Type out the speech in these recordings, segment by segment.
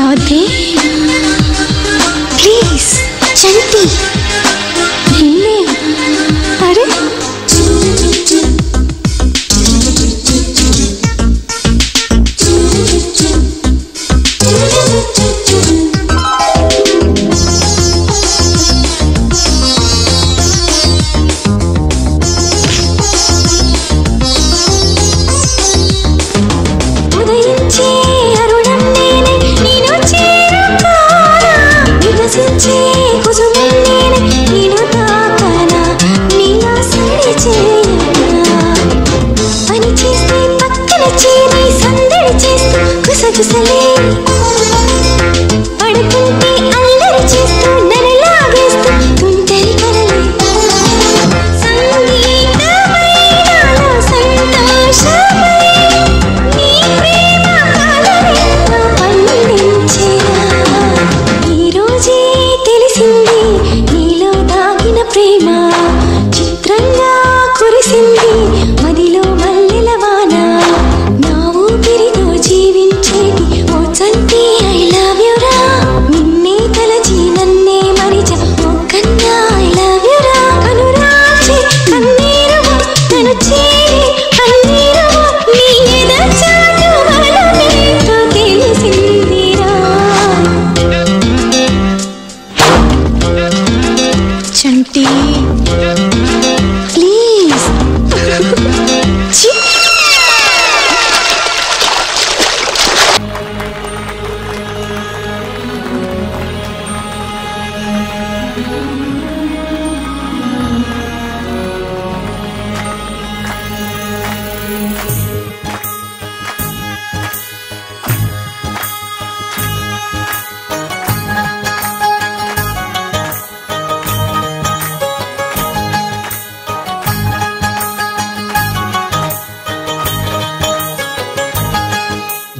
Radhe please చంటి నిన్నే అరే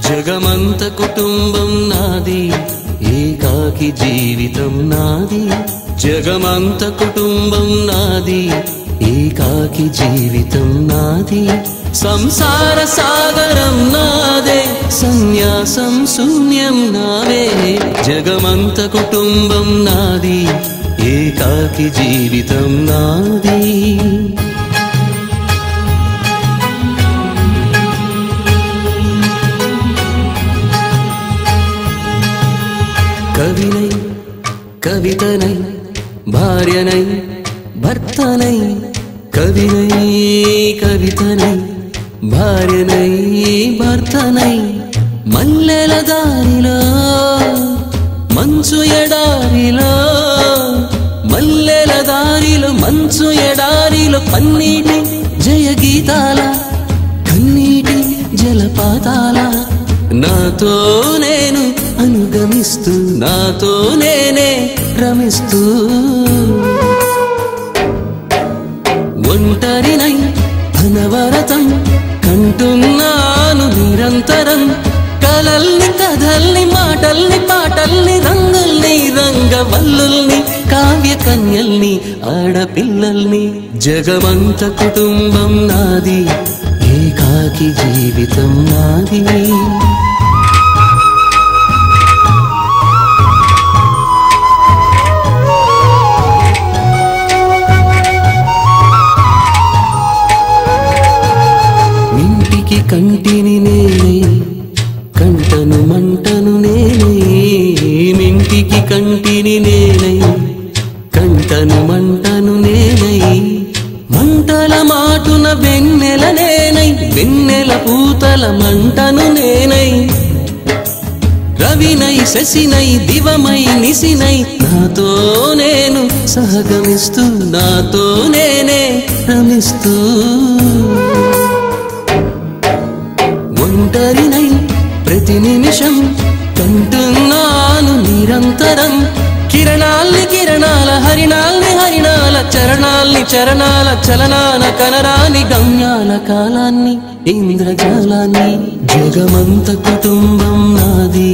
జగమంత కుటుంబం నాది ఏకాకి జీవితం నాది జగమంత కుటుంబం నాది ఏకాకి జీవితం నాది సంసార సాగరం నాదే సన్యాసం శూన్యం నావే జగమంత కుటుంబం నాది ఏకాకి జీవితం నాది కవినై కవితనై భార్యనై భర్తనై కవినై కవితనై భార్యనై భర్తనై మల్లెల దారిలో మంచు ఎడారిలో మల్లెల దారిలో మంచు ఎడారిలో పన్నీటి జయ గీతాల కన్నీటి జలపాతాల నాతో నేను అనుగమిస్తూ నాతో నేనే రమిస్తూ ఒంటరినై అనవరతం కంటున్నాను నిరంతరం కలల్ని కథల్ని మాటల్ని పాటల్ని రంగుల్ని రంగవల్లుల్ని కావ్య కన్యల్ని ఆడపిల్లల్ని జగమంత కుటుంబం నాది ఏకాకి జీవితం నాది కంటిని నేనే కంటను మంటను నేనే మింటికి కంటిని నేనై కంటను మంటను నేనై మంటల మాటున వెన్నెల నేనై వెన్నెల పూతల మంటను నేనై రవినై శశినై దివమై నిశినై నాతో నేను సహగమిస్తూ నాతో నేనే రమిస్తూ ఒంటరినై ప్రతి నిమిషం కంటున్నాను నిరంతరం కిరణాల్ని కిరణాల హరిణాల్ని హరిణాల చరణాల్ని చరణాల చలనాల కనరాని గమ్యాల కాలాన్ని ఇంద్రజాలాన్ని జగమంత కుటుంబం నాది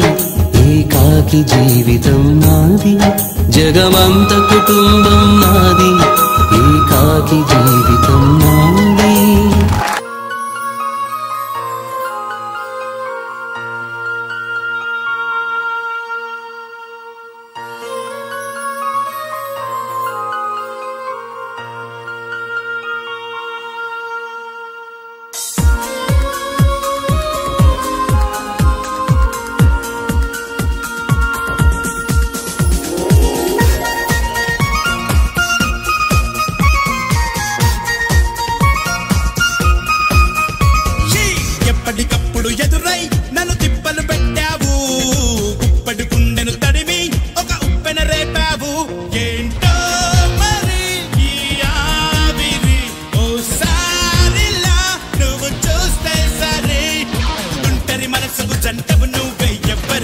ఏకాకి జీవితం నాది జగమంత కుటుంబం నాది ఏకాకి జీవితం నాది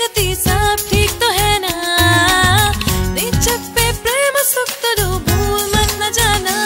संगति सब ठीक तो है ना नी चप्पे प्रेम सुक्तलु भूल मत न जाना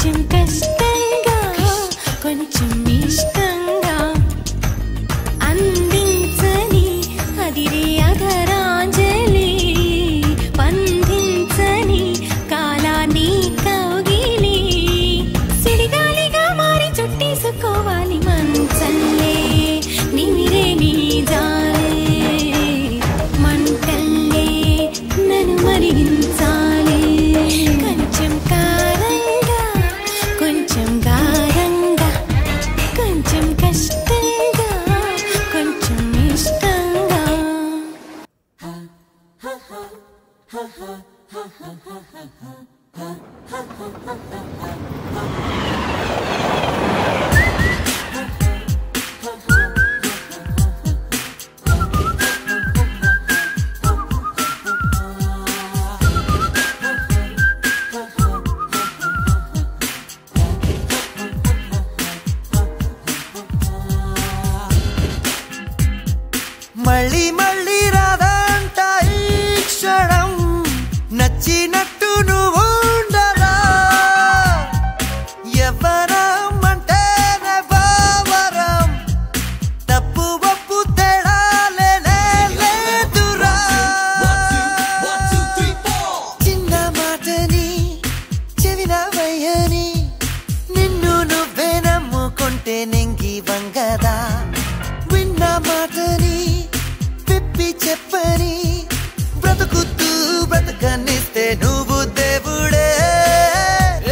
కొంచెం కష్టంగా కొంచెం ఇష్టంగా అందించని అదిరే అధరాంజలి బంధించని కాలాన్ని కౌగిలి సిరిగాలిగా మారి చుట్టేసుకోవాలి మంచల్లే నిమిరే నీ జాలే మంటల్లే నన్ను మరిగించాలి కొంచెం కారంగా కొంచెం గారంగా కొంచెం కష్టంగా కొంచెం ఇష్టంగా మళ్ళీ మళ్ళీ రాదంట ఈ క్షణం నచ్చినట్టు నువ్వు ఉండరా ఎవరం అంటేనే భావరం తప్పు ఒప్పు తేడాలే లేదురా చిన్న మాటని చెవిన వయ్యని నిన్ను నువ్వే నమ్ముకుంటే నెంగి వంగదా విన్న మాటని విప్పి చెప్పని బ్రతుకుతూ బ్రతకనిస్తే నువ్వు దేవుడే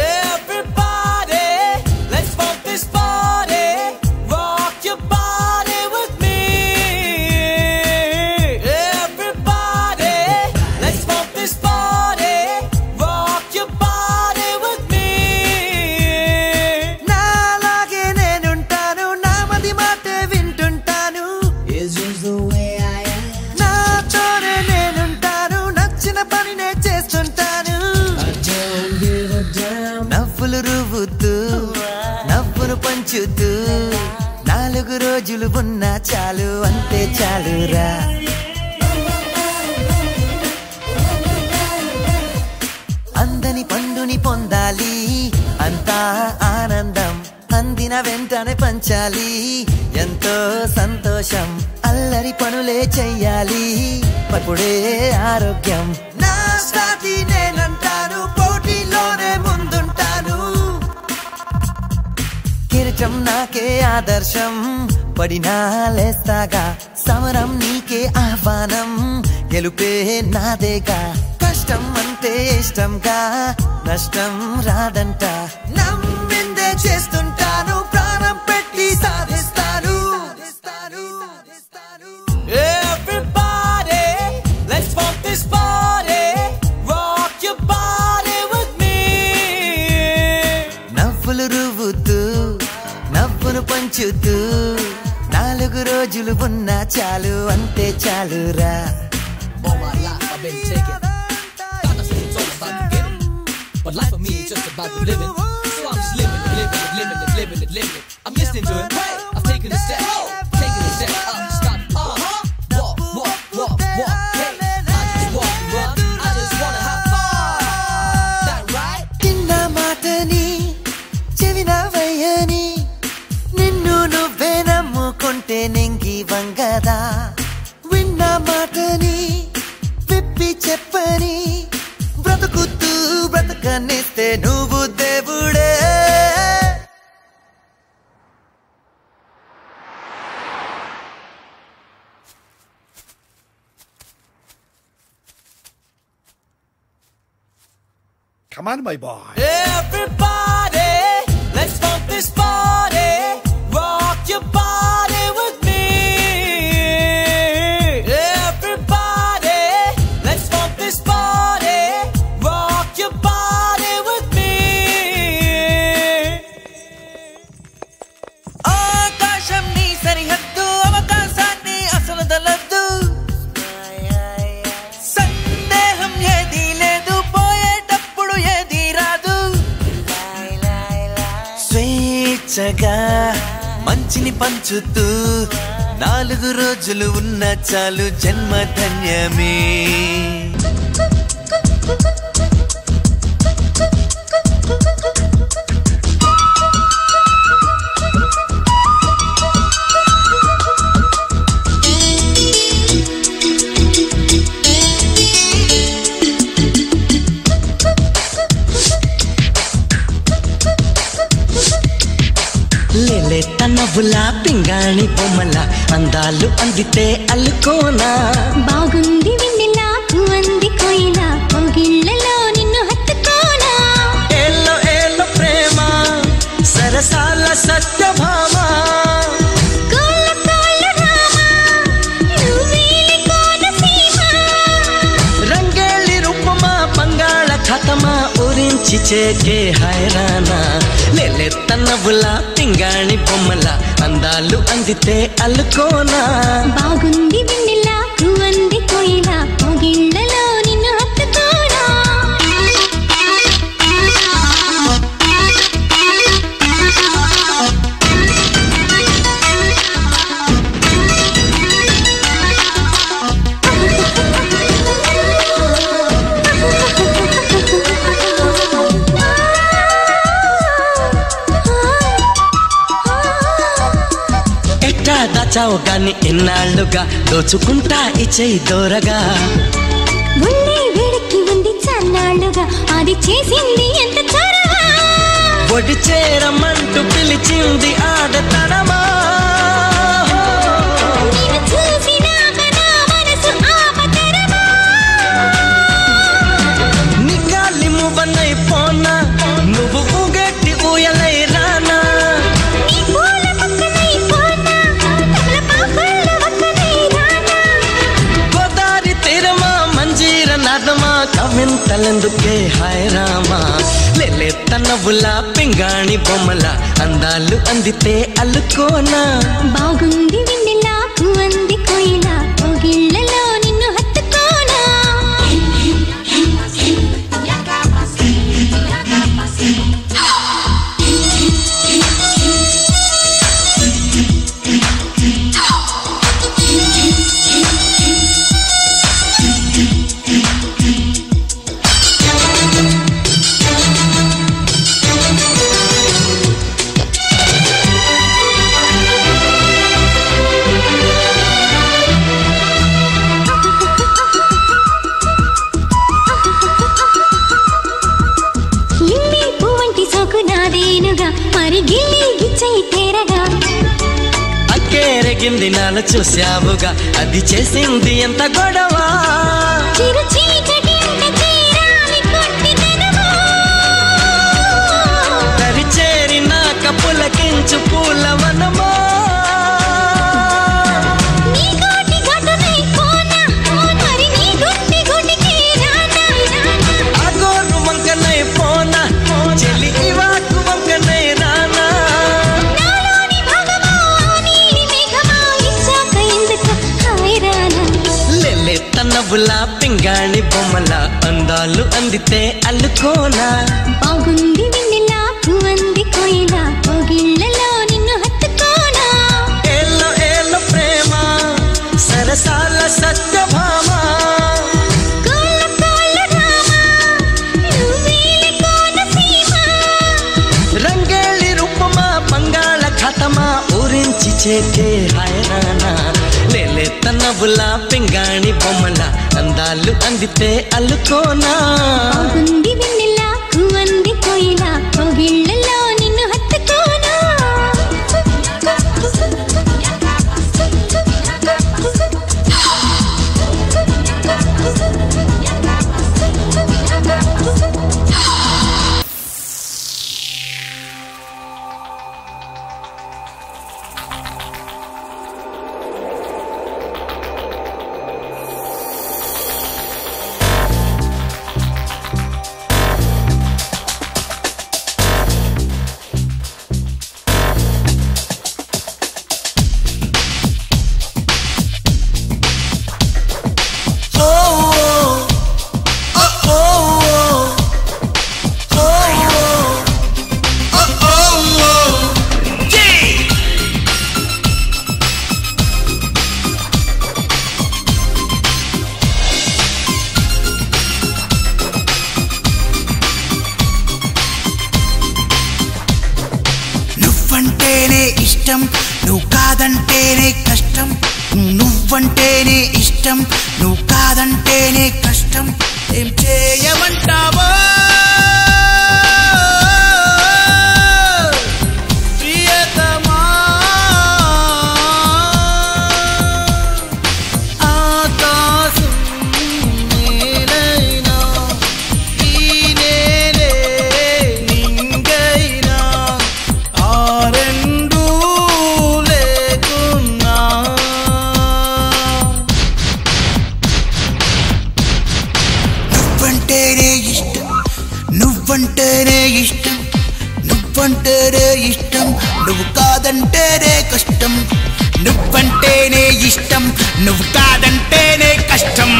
Everybody, let's rock this party. Rock your body with me. Everybody, let's rock this party. Rock your body with me. నాలాగే నేనుంటాను నా మది మాటే వింటుంటాను It's just the way I am. నాతోనే నేనుంటాను నచ్చిన పనినే చేస్తుంటాను I don't give a damn. నవ్వులు రువ్వుతూ నవ్వును పంచుతూ 4 రోజులు ఉన్నా చాలు అంతే చాలురా అందని పండుని పొందాలి అంతా ఆనందం అందిన వెంటనే పంచాలి ఎంతో సంతోషం అల్లరి పనులే చెయ్యాలి అప్పుడే ఆరోగ్యం నా సాటి నేనంటాను పోటీలోనే ముందుంటాను కిరీటం నాకే ఆదర్శం పడినా లేస్తాగా సమరం నీకే ఆహ్వానం గెలుపే నాదేగా కష్టం అంటే ఇష్టంగా నష్టం రాదంట నమ్మిందే చేస్తుంటాను ప్రాణం పెట్టి సాధిస్తాను Everybody, let's rock this party. Rock your body with me. నవ్వులు రువ్వుతూ నవ్వును పంచుతూ 4 రోజులు ఉన్నా చాలు అంతే చాలురా All my life I've been taken. God knows it's all about the giving. But life for me is just about the living. So I'm just living it. I'm listening to it. Hey, I've taken a step up, start walk. Hey, I just walk and run. I just wanna have fun. That right? చిన్న మాటని చెవిన వయ్యని నిన్ను నువ్వే నమ్ముకుంటే నెంగి వంగదా విన్న మాటని విప్పి చెప్పని బ్రతుకుతూ బ్రతకనిస్తే నువ్వు దేవుడే Come on, my boy. Everybody, let's rock this party. Rock your body with me. Everybody, let's rock this party. Rock your body with me. ఆకాశం నీ సరిహద్దు అవకాశాన్ని అసలు దలద్దు సందేహం ఏదీ లేదు పోయేటప్పుడు ఏదీ రాదు స్వేచ్ఛగా మంచిని పంచుతూ 4 రోజులు ఉన్న చాలు జన్మ ధన్యమే లేత నవ్వుల పింగాణి బొమ్మల అందాలు అందితే అల్లుకోనా బాగుంది వెన్నెలా పువ్వంది కోయిలా పొగిళ్ళలో నిన్ను హత్తుకోనా ఏలో ఏలో ప్రేమ సరసాల సత్యభామ కోళ్ళ కోళ్ళ రామ నువ్వేలి కోనసీమ రంగేలి రూపమా బంగాళ ఖతమా ఊరించి చేకే హైరానా లేత నవ్వుల పింగాణి బొమ్మల అందాలు అందితే అల్లుకోనా బాగుంది వెన్నెలా పువ్వంది కోయిలా పొగిళ్ళలో నిన్ను హత్తుకోనా దాచావు గాని ఎన్నాళ్ళుగా దోచుకుంటా ఇచ్చేయి దూరగా ఉన్నే వేడికి ఉంది చన్నాళ్ళుగా అది చేసింది ఎంత చొరవా ఒడి చేరమంటూ పిలిచింది ఆడతనమా నిన్ను చూసినాక నా మనసు ఆపతరమా నీ గాలి మువ్వనై పోనా నువ్వు ఊగెట్టి ఊయలై రానా నీ పూల పక్కనై పోనా తమలపాకుల పక్కనై రానా గోదారి తీరమా మంజీర నాదమా కవింతలెందుకే హాయ్ రామా లేత నవ్వుల పింగాణి బొమ్మల అందాలు అందితే అల్లుకోనా బాగుంది వెన్నెలా పువ్వంది కోయిలా పొగిళ్ళలో నిన్ను హత్తుకోనా లిల్లీ పువ్వంటి సోకు నాదేనుగా మరి గిల్లి గిచ్చై తేరగా అక్కేరగింది నాలు చూశావుగా అది చేసింది ఎంత గొడవ చిరు చీకటింట చేరాలి కొట్టిదనమా తరిచేరినాక పులకించు పూలవనమా నీ కోటి ఘటనై పోనా మరి నీ గుట్టి గుటికి రానా అగోరు వంకనై పోనా చెలి ఇవాకు వంకనై రానా నాలోని భాగమా నీలి మేఘమా ఇచ్చాక ఎందుకు హాయ్ రానా లేత నవ్వుల పింగాణి బొమ్మల అందాలు అందితే అల్లుకోనా బాగుంది వెన్నెలా పువ్వంది కోయిలా పొగిళ్ళలో నిన్ను హత్తుకోనా ఏలో ఏలో ప్రేమ సరసాల సత్యభామ కోళ్ళ కోళ్ళ రామ నువ్వేలి కోనసీమ రంగేళి రూపమా బంగాళ ఖతమా ఊరించి చేకే హైరానా లేత నవ్వుల పింగాణి బొమ్మల అందాలు అందితే అల్లుకోనా బాగుంది వెన్నెలా పువ్వంది కోయిలా పొగిళ్ళలో నిన్ను హత్తుకోనా ఇష్టం నువ్వు కాదంటేనే కష్టం నువ్వంటేనే ఇష్టం నువ్వు కాదంటేనే కష్టం ఏం చేయమంటావో ప్రియతమా నువ్వంటేనే ఇష్టం నువ్వు కాదంటేనే కష్టం నువ్వంటేనే ఇష్టం నువ్వు కాదంటేనే కష్టం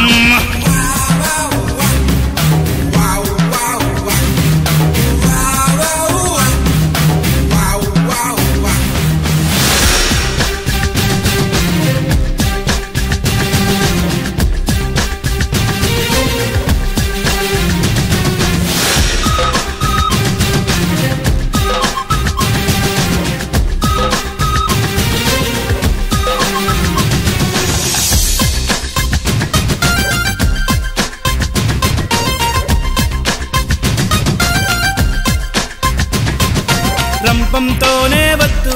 రంపంతోనే వద్దు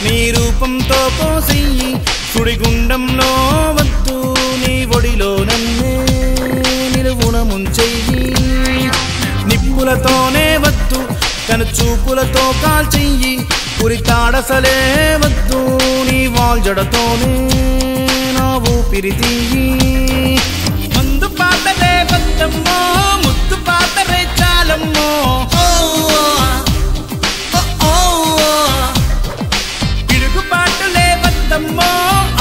నీ రూపంతో పోసెయ్యి సుడిగుండంలో వద్దు నీ ఒడిలో నన్నే నిలువున ముంచెయ్యి నిప్పులతోనే వద్దు కను చూపులతో కాల్చెయ్యి ఉరితాడసలే వద్దు నీ వాల్జడతోనే నా ఊపిరి తీయి మందు పాతరే వద్దమ్మో ముద్దు పాతరే చాలమ్మో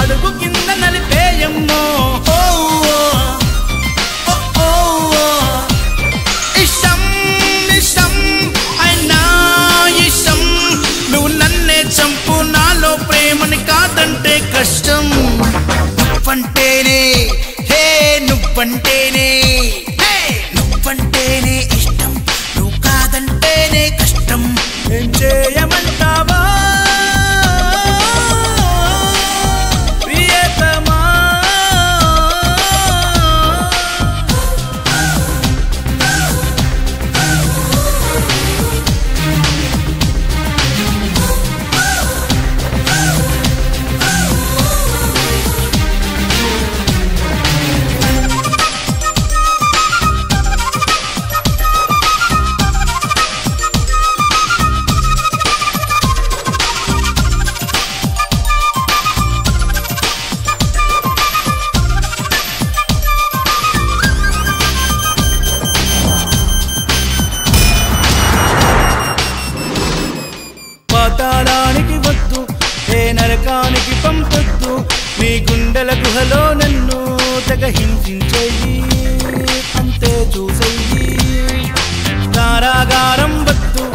అడుగు కింద నలిపేయమ్మో ఇష్టం ఇష్టం అయినా ఇష్టం నువ్వు నన్నే చంపు నాలో ప్రేమని కాదంటే కష్టం నువ్వంటేనే హే నువ్వంటేనే హే నువ్వంటేనే ఇష్టం నువ్వు కాదంటేనే కష్టం ఏం చేయమంటావా పాతాళానికి వద్దు హే నరకానికి పంపొద్దు నీ గుండెల గుహలో నన్ను తెగ హింసించెయ్యి అంతే చూసెయ్యి కారాగారం వద్దు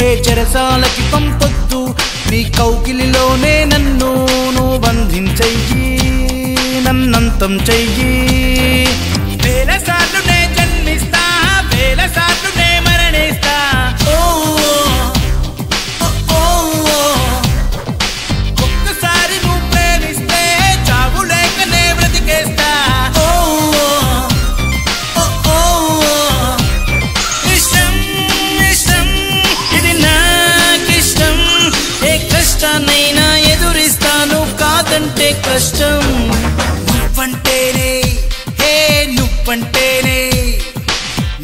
ఏ చెరసాలకి పంపొద్దు నీ కౌకిలిలోనే నన్ను నువ్వు బంధించెయ్యి నన్నంతం చెయ్యి వేల సార్లు నే జన్మిస్తా వేల సార్లు నే మరణిస్తా ఒక్కసారి నువ్వు ప్రేమిస్తే చావు లేకనే బ్రతికేస్తా ఇష్టం ఇష్టం ఇది నాకిష్టం ఏ కష్టాన్నైనా ఎదురిస్తాను కాదంటే కష్టం నువ్వంటేనే హే నువ్వంటేనే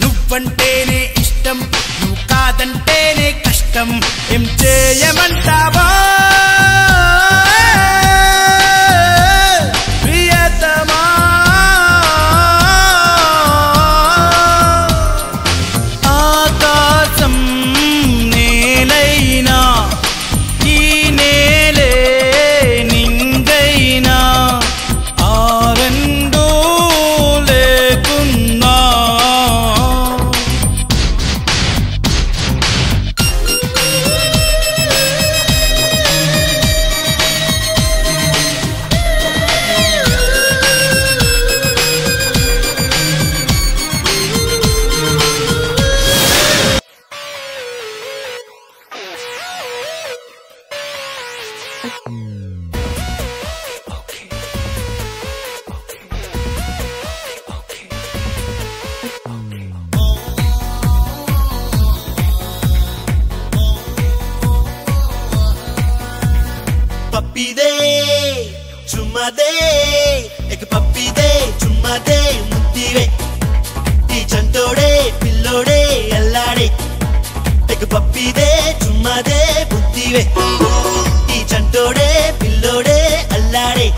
నువ్వంటేనే ఇష్టం నువ్వు కాదంటేనే కష్టం ఏం చేయమంటావా ప్రియతమా ఆకాశం నేలైనా ఈ నేలే నింగైనా ఆ రెండూ లేకున్నా पप्पी दे चुम्मा दे एक पप्पी दे चुम्मा दे मुद्दी वे ఈ చంటోడే పిల్లోడే అల్లాడే एक पप्पी दे चुम्मा दे मुद्दी वे ఈ చంటోడే పిల్లోడే అల్లాడే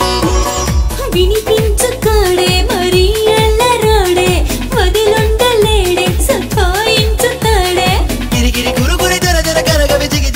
వినిపించుకోడే మరి అల్లరోడే వదిలుండలేడే సతాయించుతాడే గిరిగిరి గురుగురి దర దర కరగ విజిగి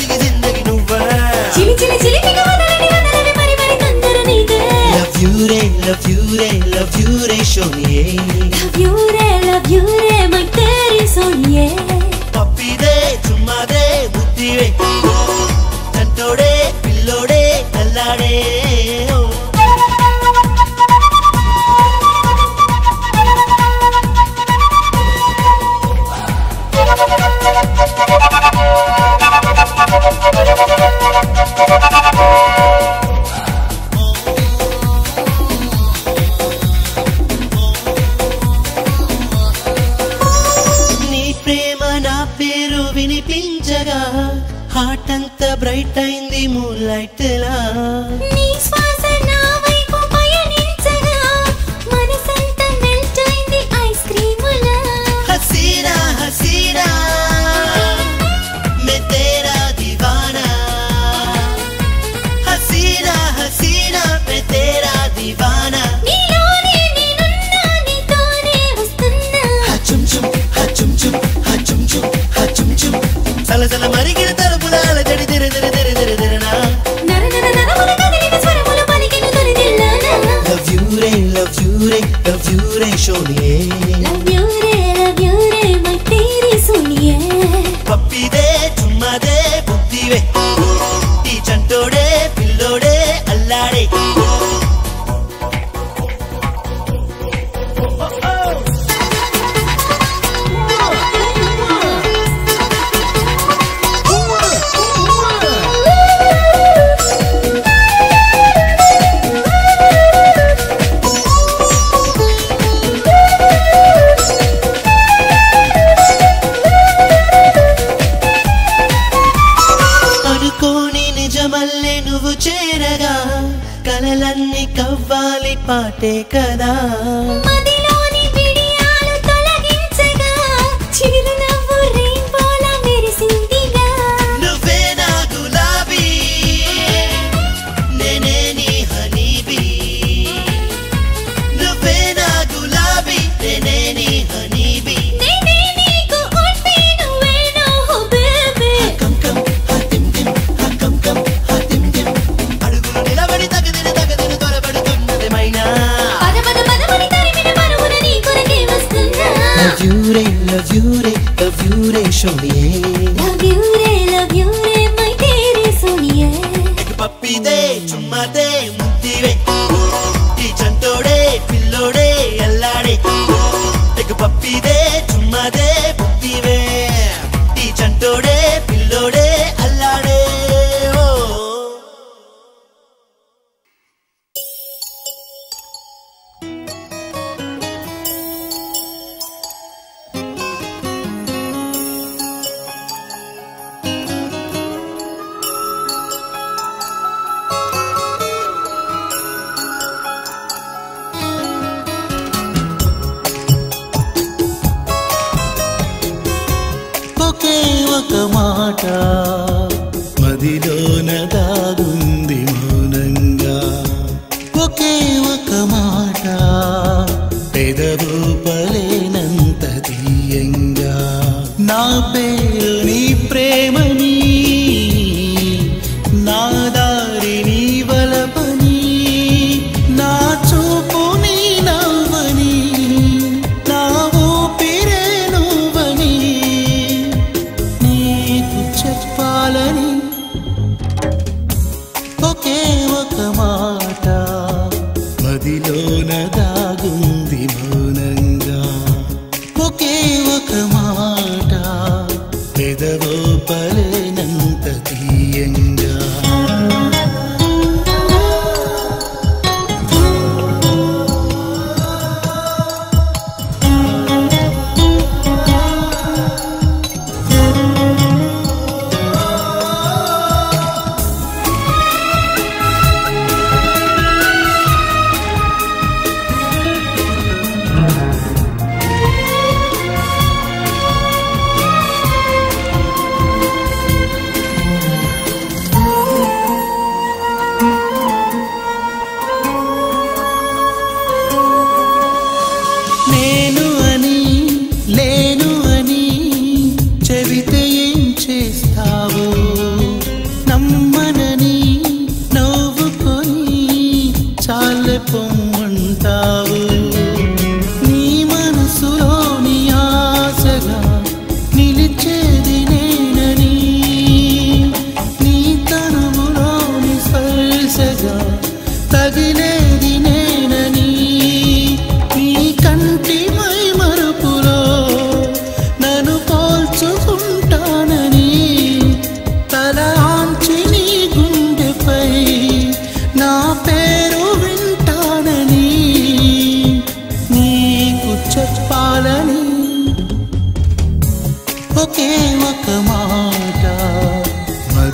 హార్ట్ అంతా బ్రైట్ అయింది మూన్ లైట్ లా నీ శ్వాస నా వైపు పయనించగా మనసంతా మెల్ట్ అయింది ఐస్ క్రీములా హసీనా హసీనా मैं तेरा दीवाना हसीना हसीना मैं तेरा दीवाना నీలోనే నేనున్నా నీతోనే వస్తున్నా హచుం చుం హచుం చుం హచుం చుం హచుం చుం సలసల మరిగిన తలుపులాల జడి దిరి దిరి దిరి దిరి దిరనా నర నర నరముల కదిలిన స్వరముల పలికిన తొలిదిల్లానా లవ్ యూ రే షోనియే లవ్ యూ రే మై తేరీ సునియే పప్పి దే చుమ్మా దే బుద్ధివే ఈ చంటోడే పిల్లోడే అల్లాడే నిజమల్లే నువ్వు చేరగా కలలన్నీ కవ్వాలి పాటే కదా మదిలోని బిడియాలు తొలగించగా చిరునవ్వు రెయిన్బోలా మెరిసిందిగా నువ్వే నా గులాబీ నేనే నీ హనీబీ నువ్వే నా గులాబీ నేనే నీ హనీబీ నేనే నీకు ఉంటే నువ్వే నా బేబీ కం కం హతిం దిం కం కం హతిం దిం అడుగులు నిలబడి తగదిన త్వరపడుతున్నది మైనా పద పద పదమని తరిమిన పరుగున నీ కొరకే వస్తున్నా లవ్ యూ రే షోనియే లవ్ యూ రే మై తేరీ సునియే एक पप्पी दे चुम्मा दे मुद्दिवे ఈ చంటోడే పిల్లోడే అల్లాడే एक पप्पी दे चुम्मा दे मुद्दिवे ఈ చంటోడే పిల్లోడే అల్లాడే ఓ ఒకే ఒక మాట మదిలోన దాగుంది మౌనంగా ఒకే ఒక మాట పెదవు పలేనంత తీయంగా నా పేరు నీ ప్రేమని నా దారి నీ వలపని నా చూపు నీ నవ్వని నా ఊపిరే నువ్వని నీకు చెప్పాలని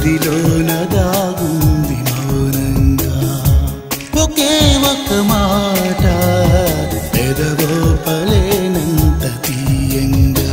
మదిలోన దాగుంది మౌనంగా ఒకే ఒక మాట పెదవో పలేనంత తీయంగా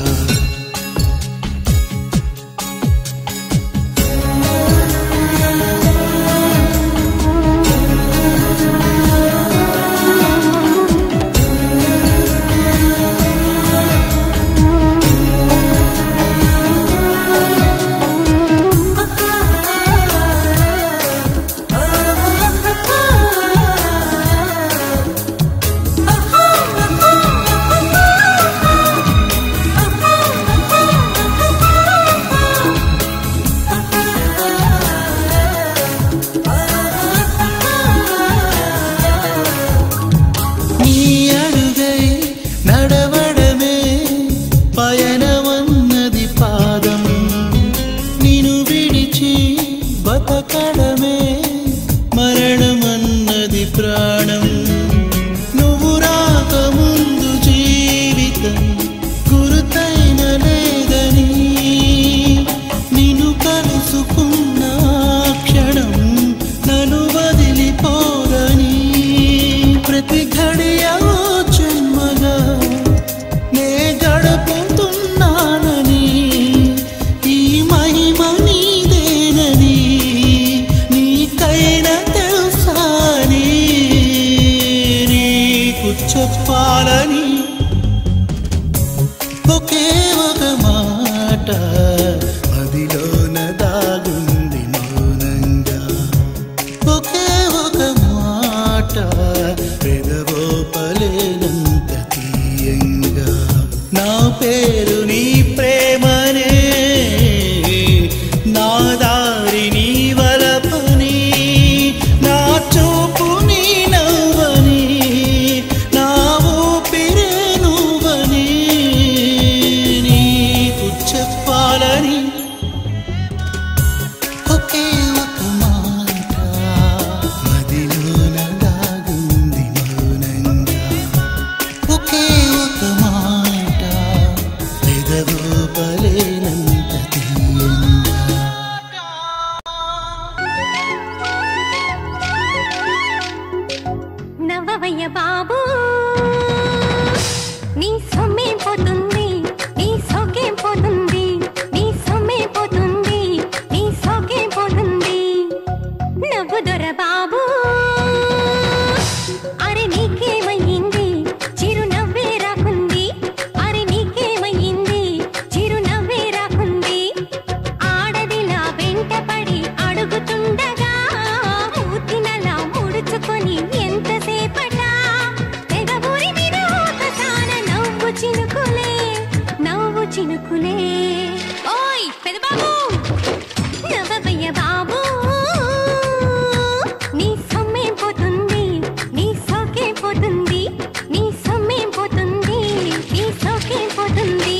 చెప్పాలని ఒకే ఒక మాట మదిలోన దాగుంది మౌనంగా ఒకే ఒక మాట పెదవో పలేనంత తీయంగా నా పేరు నీ ప్రేమనే నా దారి నీ వలపని నా చూపు నీ నవ్వని చెప్పాలని ఒకే ఒక మాట మదిలోన దాగుంది మౌనంగా ఒకే ఒక మాట పెదవో పలేనంత తీయంగా నవ్వవయ్య బాబు నీ సొమ్మే పోతుంది నీ సొగే పోతుంది నీ సొమ్మే పోతుంది నీ సొగే పోతుంది నవ్వు దొర బాబు అరే నీకేమయ్యింది చిరునవ్వే రాకుంది అరే నీకేమయ్యింది చిరునవ్వే రాకుంది ఆడదిలా వెంటపడి అడుగుతుండగా మూతినలా ముడుచుకొని ఎంతసేపట తెగబూరి మీద ఒకసాన నవ్వు చినుకులే ఓయ్ పెద్ద బాబు నవ్వవయ్య బాబు నీ సొమ్మే పోతుంది నీ సోకే పోతుంది నీ సొమ్మే పోతుంది నీ సోకే పోతుంది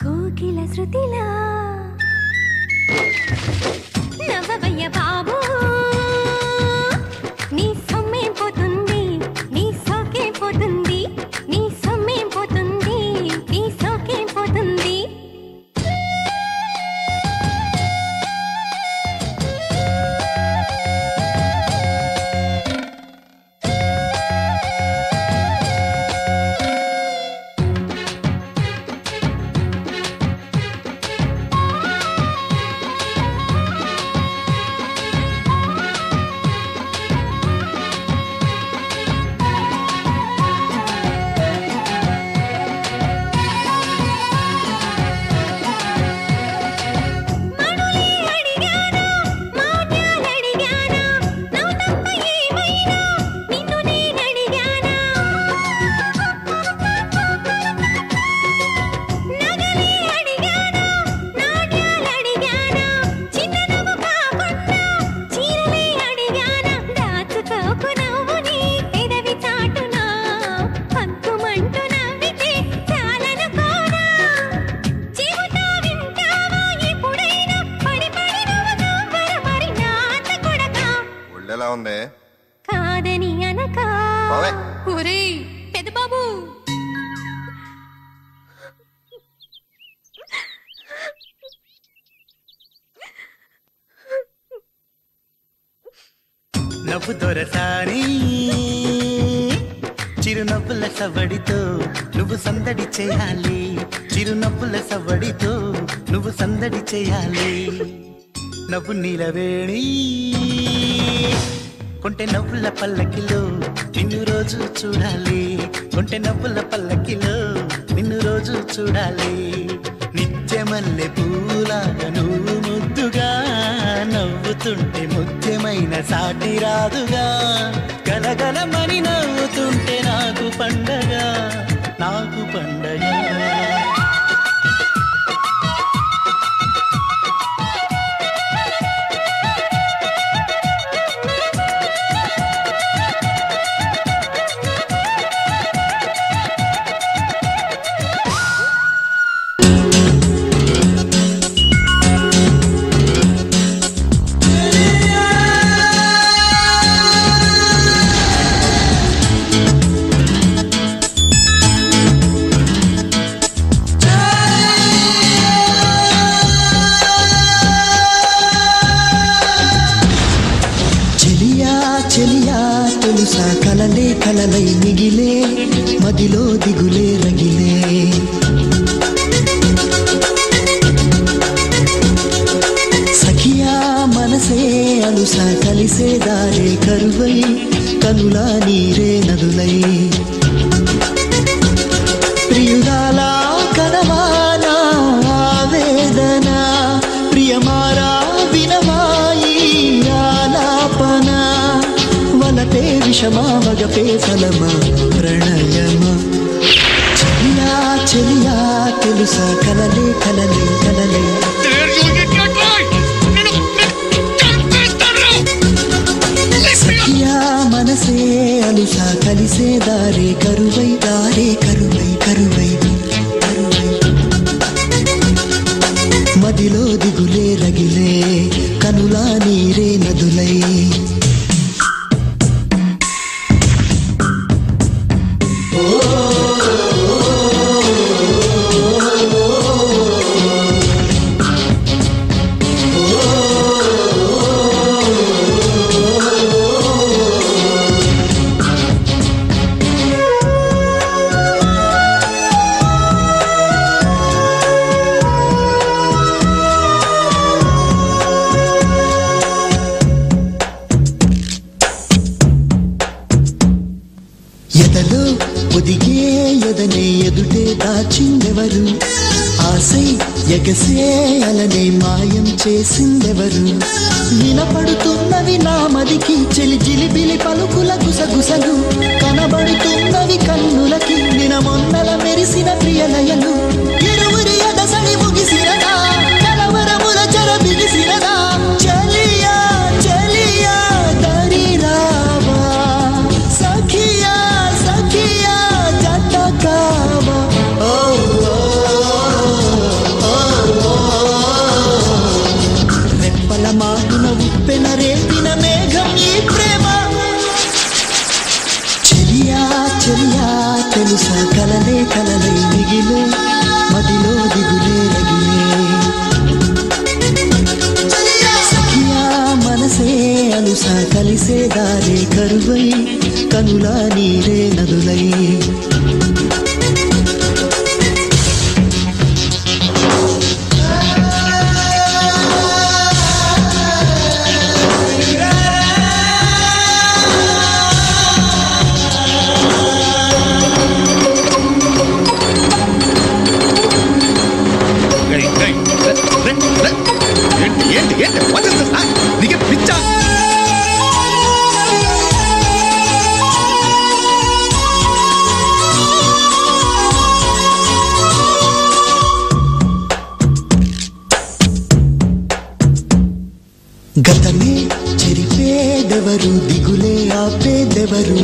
కోకిల శృతిలా నవ్వవయ్య బాబు నీ సొమ్మే పోతుంది నీ సోకే పోతుంది నీ సొమ్మే పోతుంది నీ సోకే పోతుంది నవ్వు దొరసాని చిరునవ్వుల సవడితో నువ్వు సందడి చేయాలి చిరునవ్వుల సవడితో నువ్వు సందడి చేయాలి నవ్వు నీలవేణి కొంటె నవ్వుల పల్లకిలో నిన్ను రోజు చూడాలి కొంటె నవ్వుల పల్లకిలో నిన్ను రోజు చూడాలి నిత్యమల్లె పూలాగా నువ్వు ముద్దుగా నవ్వుతుంటే ముఖ్యమైన సాటి రాదుగా గలగలమని నవ్వుతుంటే నాకు పండగ నాకు పండగ కలలే కలలై మిగిలే మదిలో దిగులే రగిలే సఖియా మనసే అలుసా కలిసే దారే కరువై కనులా నీరే నదులై ప్రియురాలా కనవానా ఆవేదన ప్రియమారా వినవాయి ఆలాపన వలపే విషమా మగపే ఫలమా ప్రణయమా చెలియా చెలియా తెలుసా కలలే కలలే కలలే సఖియా మనసే అలుసా కలిసే దారే కరువై కరువై కరువై మదిలో దిగులే రగిలే కనులా నీరే నదులై ఎదలో ఒదిగే ఎదనే ఎదుటే దాచిందెవరు ఆసై ఎగసే అలనే మాయం చేసిందెవరు వినపడుతున్నవి నా మదికి చెలి జిలిబిలి పలుకుల గుసగుసలు కనబడుతున్నవి కన్నులకి నినమొన్నల మెరిసిన ప్రియలయలు ఇరువురి ఎదసడి ముగిసినదా కలవరముల చెర బిగిసినదా చలియా చలియా దరిరావా సఖియా సఖియా జతకావా రెప్పల మాటున ఉప్పెన రేపిన మేఘం ఈ ప్రేమ చెలియా చెలియా తెలుసా కలలే కలలై మిగిలే మదిలో దిగులే రగిలే సఖియా మనసే అలుసా కలిసే దారే కరువై కనులా నీరే నదులై గతమే చెరిపేదెవరు దిగులే ఆపేదెవరు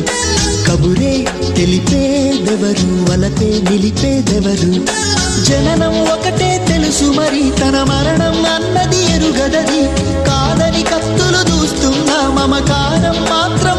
కబురే తెలిపేదెవరు వలపే నిలిపేదెవరు జననం ఒకటే తెలుసు మరి తన మరణం అన్నది ఎరుగదది కాదని కత్తులు దూస్తున్నా మమకారం మాత్రం